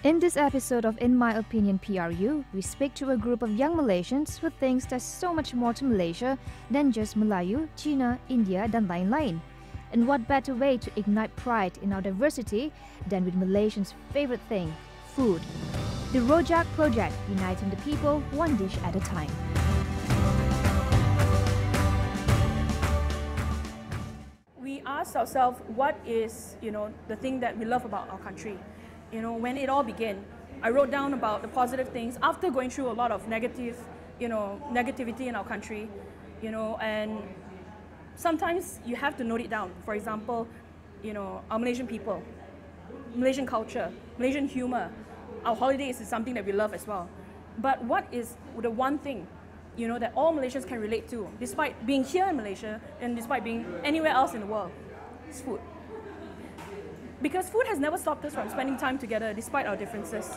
In this episode of In My Opinion PRU, we speak to a group of young Malaysians who thinks there's so much more to Malaysia than just Melayu, Cina, India, dan lain-lain. And what better way to ignite pride in our diversity than with Malaysians' favorite thing, food. The Rojak Projek, uniting the people one dish at a time. We asked ourselves, what is, the thing that we love about our country? When it all began, I wrote down about the positive things after going through a lot of negativity in our country, and sometimes you have to note it down. For example, our Malaysian people, Malaysian culture, Malaysian humor, our holidays is something that we love as well. But what is the one thing, that all Malaysians can relate to, despite being here in Malaysia and despite being anywhere else in the world? It's food. Because food has never stopped us from spending time together despite our differences,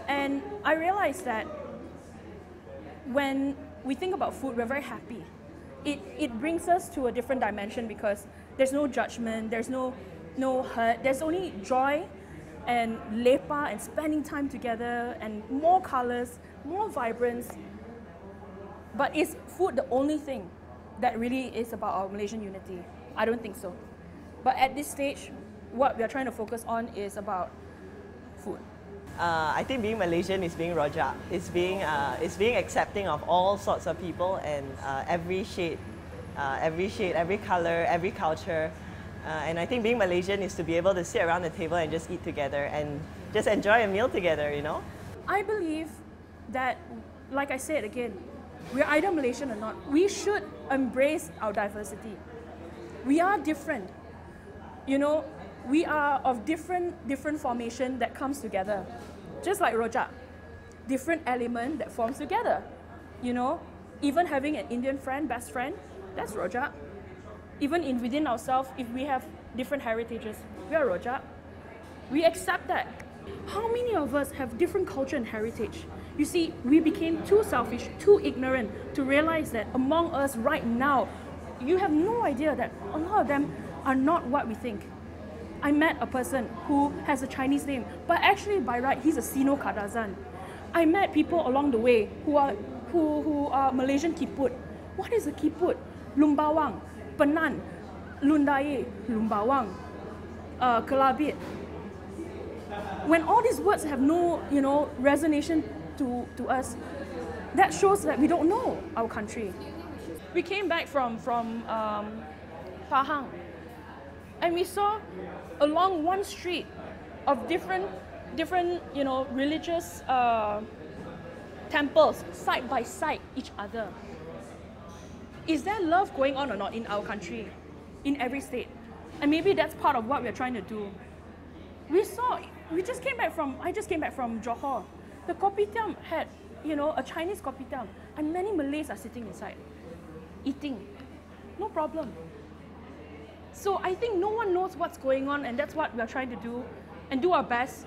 And I realized that when we think about food, we're very happy. It brings us to a different dimension because there's no judgment, there's no hurt, there's only joy and lepa and spending time together and more colors, more vibrance. But is food the only thing that really is about our Malaysian unity? I don't think so. But at this stage, what we are trying to focus on is about food. I think being Malaysian is being Rojak. It's being accepting of all sorts of people and every shade, every color, every culture. And I think being Malaysian is to be able to sit around the table and just eat together and just enjoy a meal together, I believe that, like I said again, we're either Malaysian or not. We should embrace our diversity. We are different. We are of different formation that comes together. Just like Rojak, different element that forms together. Even having an Indian friend, best friend, that's Rojak. Even within ourselves, if we have different heritages, we are Rojak. We accept that. How many of us have different culture and heritage? You see, we became too selfish, too ignorant to realize that among us right now, you have no idea that a lot of them are not what we think. I met a person who has a Chinese name, but actually by right, he's a Sino Kadazan. I met people along the way who are Malaysian Kiput. What is a Kiput? Lumbawang, Penan, Lundaye, Lumbawang, Kelabit. When all these words have no, resonation to us, that shows that we don't know our country. We came back from Pahang, and we saw along one street of different religious temples side by side each other. Is there love going on or not in our country, in every state? And maybe that's part of what we're trying to do. I just came back from Johor. The kopitiam had, a Chinese kopitiam, and many Malays are sitting inside, eating. No problem. So I think no one knows what's going on, and that's what we're trying to do, and do our best.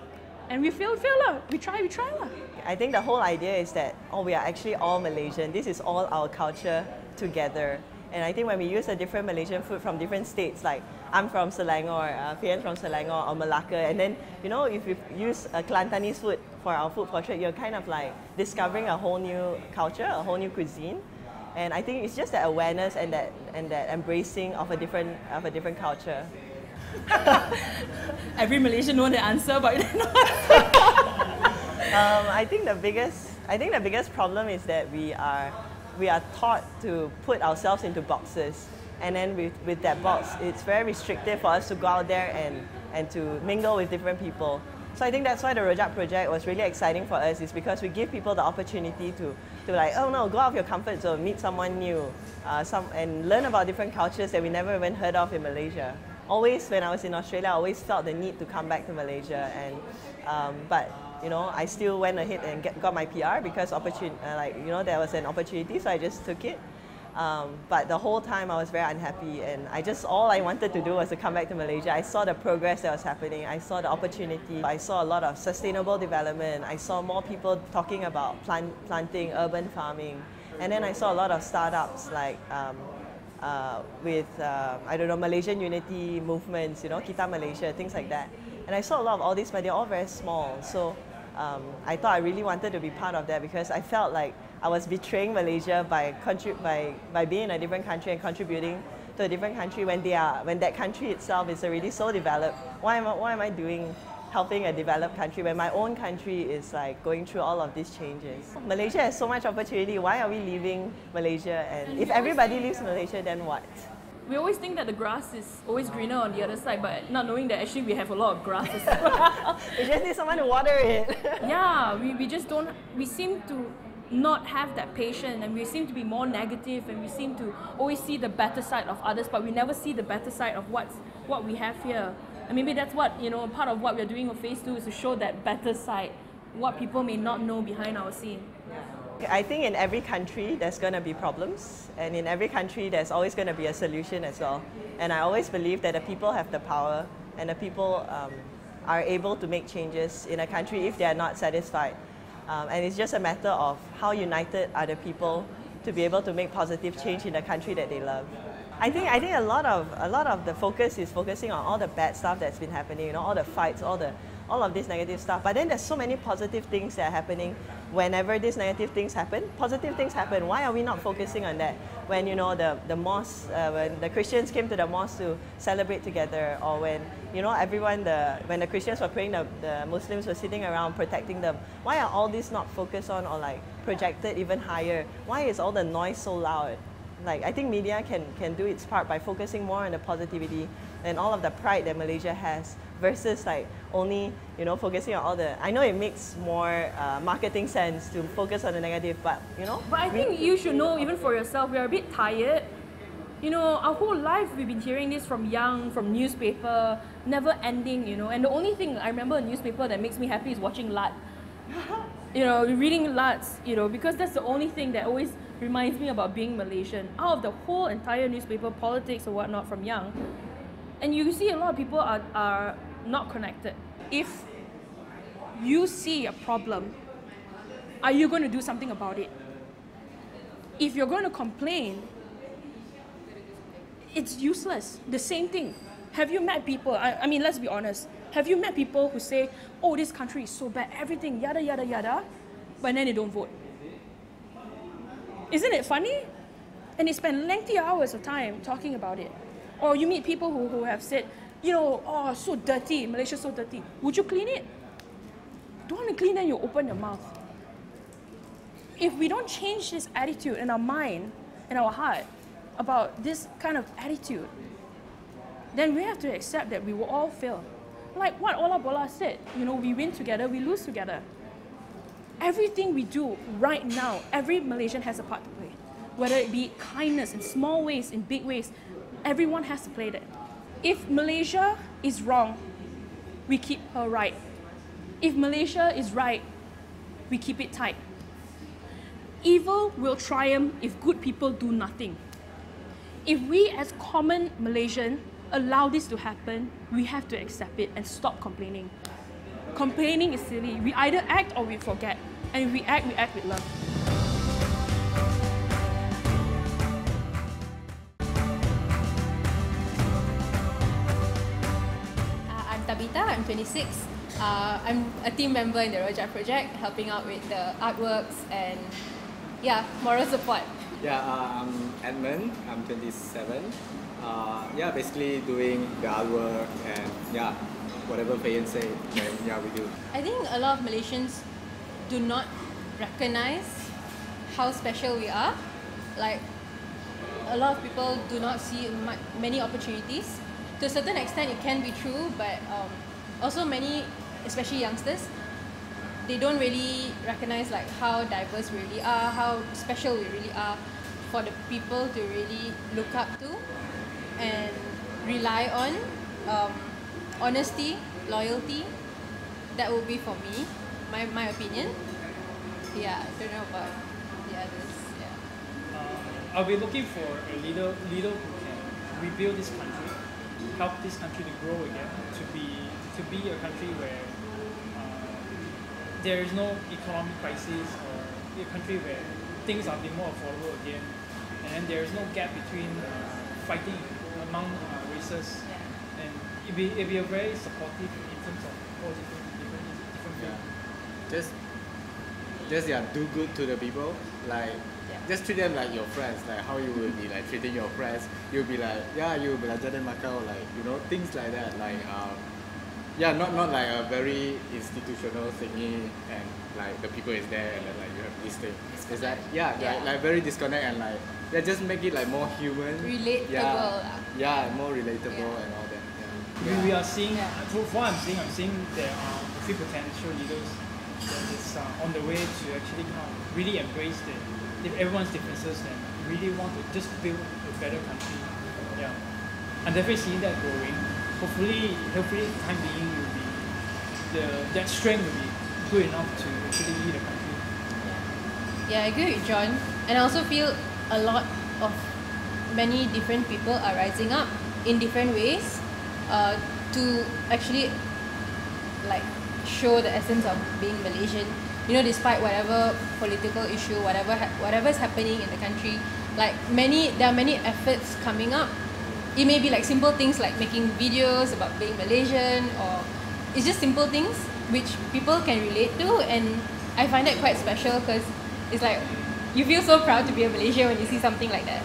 And we fail lah. We try lah. I think the whole idea is that, we are actually all Malaysian. This is all our culture together. And I think when we use a different Malaysian food from different states, like I'm from Selangor, Fian from Selangor or Malacca, and then, if we use a Kelantanese food for our food portrait, you're kind of like discovering a whole new culture, a whole new cuisine. And I think it's just that awareness and that embracing of a different culture. Every Malaysian knows the answer, but I think the biggest problem is that we are taught to put ourselves into boxes, and then with that box, it's very restrictive for us to go out there and to mingle with different people. So I think that's why the Rojak Project was really exciting for us, is because we give people the opportunity to go out of your comfort zone, meet someone new, and learn about different cultures that we never even heard of in Malaysia. Always, when I was in Australia, I always felt the need to come back to Malaysia, and but I still went ahead and got my PR because there was an opportunity, so I just took it. But the whole time I was very unhappy, and all I wanted to do was to come back to Malaysia. I saw the progress that was happening, I saw the opportunity, I saw a lot of sustainable development, I saw more people talking about planting, urban farming, and then I saw a lot of startups like I don't know, Malaysian unity movements, you know, Kita Malaysia, things like that. And I saw a lot of all these, but they're all very small. So I thought I really wanted to be part of that because I felt like I was betraying Malaysia by being in a different country and contributing to a different country when that country itself is already so developed. Why am I doing helping a developed country when my own country is like going through all of these changes? Malaysia has so much opportunity. Why are we leaving Malaysia? And if everybody leaves Malaysia, then what? We always think that the grass is always greener on the other side, but not knowing that actually we have a lot of grass as well. We just need someone to water it. Yeah, we just don't, we seem to not have that patience, and we seem to be more negative, and we seem to always see the better side of others, but we never see the better side of what we have here. And maybe that's what, you know, part of what we're doing on Phase 2 is to show that better side, what people may not know behind our scene. I think in every country there's going to be problems, and in every country there's always going to be a solution as well. And I always believe that the people have the power, and the people are able to make changes in a country if they are not satisfied. And it's just a matter of how united are the people to be able to make positive change in the country that they love. I think a lot of the focus is focusing on all the bad stuff that's been happening, you know, all the fights, all of this negative stuff. But then there's so many positive things that are happening. Whenever these negative things happen, positive things happen. Why are we not focusing on that? When, you know, the mosque, when the Christians came to the mosque to celebrate together, or when, you know, when the Christians were praying, the Muslims were sitting around protecting them. Why are all these not focused on or like projected even higher? Why is all the noise so loud? Like, I think media can do its part by focusing more on the positivity and all of the pride that Malaysia has, versus like only, you know, focusing on all the, I know it makes more marketing sense to focus on the negative, but, you know. But I think you should know, even for yourself, we are a bit tired. You know, our whole life we've been hearing this from young, from newspaper, never ending, you know. And the only thing I remember in newspaper that makes me happy is watching Lat. You know, reading Lats, you know, because that's the only thing that always reminds me about being Malaysian. Out of the whole entire newspaper, politics or whatnot from young. And you see a lot of people are not connected. If you see a problem, are you going to do something about it? If you're going to complain, it's useless. The same thing. Have you met people, I mean, let's be honest. Have you met people who say, oh, this country is so bad, everything, yada, yada, yada, but then they don't vote? Isn't it funny? And they spend lengthy hours of time talking about it. Or you meet people who have said, you know, oh, so dirty, Malaysia's so dirty. Would you clean it? Don't want to clean, then you open your mouth. If we don't change this attitude in our mind and our heart about this kind of attitude, then we have to accept that we will all fail. Like what Ola Bola said, you know, we win together, we lose together. Everything we do right now, every Malaysian has a part to play. Whether it be kindness in small ways, in big ways, everyone has to play that. If Malaysia is wrong, we keep her right. If Malaysia is right, we keep it tight. Evil will triumph if good people do nothing. If we as common Malaysians allow this to happen, we have to accept it and stop complaining. Complaining is silly. We either act or we forget. And if we act with love. I'm Tabitha, I'm 26. I'm a team member in the Rojak Projek, helping out with the artworks and moral support. I'm Edmund, I'm 27. Basically doing the artwork and whatever Fayan say, then we do. I think a lot of Malaysians do not recognize how special we are. Like, a lot of people do not see many opportunities. To a certain extent, it can be true, but also many, especially youngsters, they don't really recognize like how diverse we really are, how special we really are, for the people to really look up to and rely on. Honesty, loyalty, that would be for me, my opinion. I don't know about the others. I'll be looking for a leader who can rebuild this country, help this country to grow again, to be a country where there is no economic crisis, or a country where things are being more affordable again. and then there is no gap between fighting among races, and if you're very supportive in terms of all different Just do good to the people, like just treat them like your friends, like how you will be like treating your friends. You'll be like, you'll belajar dan Macau, like, you know, things like that, like not like a very institutional thingy and like the people is there and then like you have this thing. It's like like very disconnect and like just make it like more human, relatable. More relatable and all that. We are seeing, for what I'm seeing there are a few potential leaders that is on the way to actually kind of really embrace everyone's differences and really want to just build a better country. Yeah, I'm definitely seeing that growing. Hopefully, time being will be that strength will be good enough to actually lead a country. Yeah, I agree with John, and I also feel a lot of many different people are rising up in different ways to actually like show the essence of being Malaysian. You know, despite whatever political issue, whatever is happening in the country, like there are many efforts coming up. It may be like simple things like making videos about being Malaysian, or it's just simple things which people can relate to, and I find that quite special because it's like you feel so proud to be a Malaysian when you see something like that.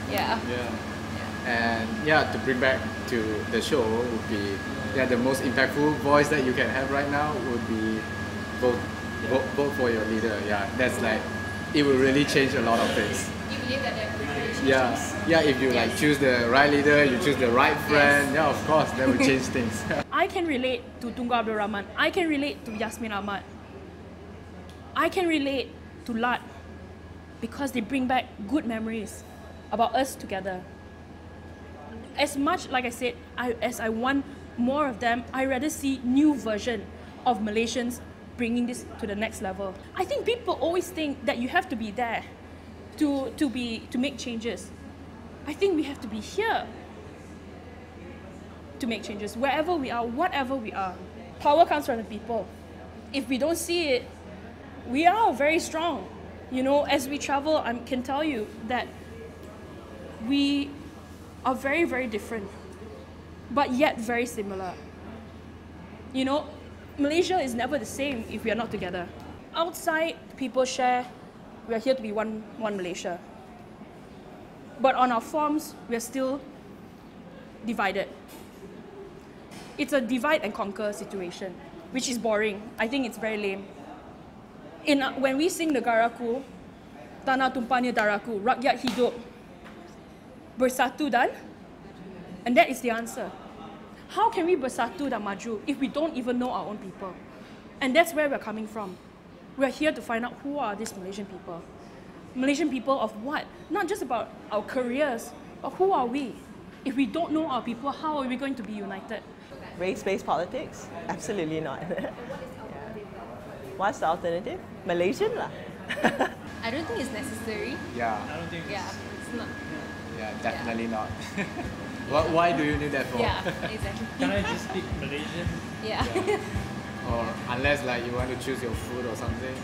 And to bring back to the show would be the most impactful voice that you can have right now would be vote for your leader. That's like it will really change a lot of things. You believe that there are if you like choose the right leader, you choose the right friend, of course that will change things. I can relate to Tunku Abdul Rahman. I can relate to Yasmin Ahmad. I can relate to Lat because they bring back good memories about us together. As much, like I said, as I want more of them, I rather see new version of Malaysians bringing this to the next level. I think people always think that you have to be there to make changes. I think we have to be here to make changes. Wherever we are, whatever we are, power comes from the people. If we don't see it, we are very strong. You know, as we travel, I can tell you that we are very, very different, but yet very similar. You know, Malaysia is never the same if we are not together. Outside, people share, we are here to be one Malaysia. But on our forms, we are still divided. It's a divide and conquer situation, which is boring. I think it's very lame. When we sing Negaraku, Tanah Tumpahnya Darahku, Rakyat Hidup, Bersatu dan, and that is the answer. How can we bersatu dan maju if we don't even know our own people? And that's where we're coming from. We're here to find out who are these Malaysian people. Malaysian people of what? Not just about our careers, but who are we? If we don't know our people, how are we going to be united? Race-based politics? Absolutely not. What's the alternative? Malaysian lah. I don't think it's necessary. I don't think It's not. Definitely not. Why do you need that for? Yeah, exactly. Can I just speak Malaysian? Yeah. Or unless like you want to choose your food or something.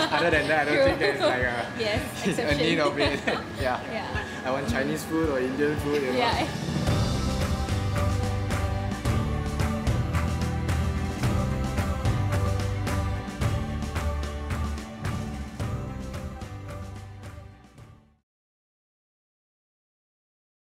Other than that, I don't think there's like a exception. need of it. I want Chinese food or Indian food. You know?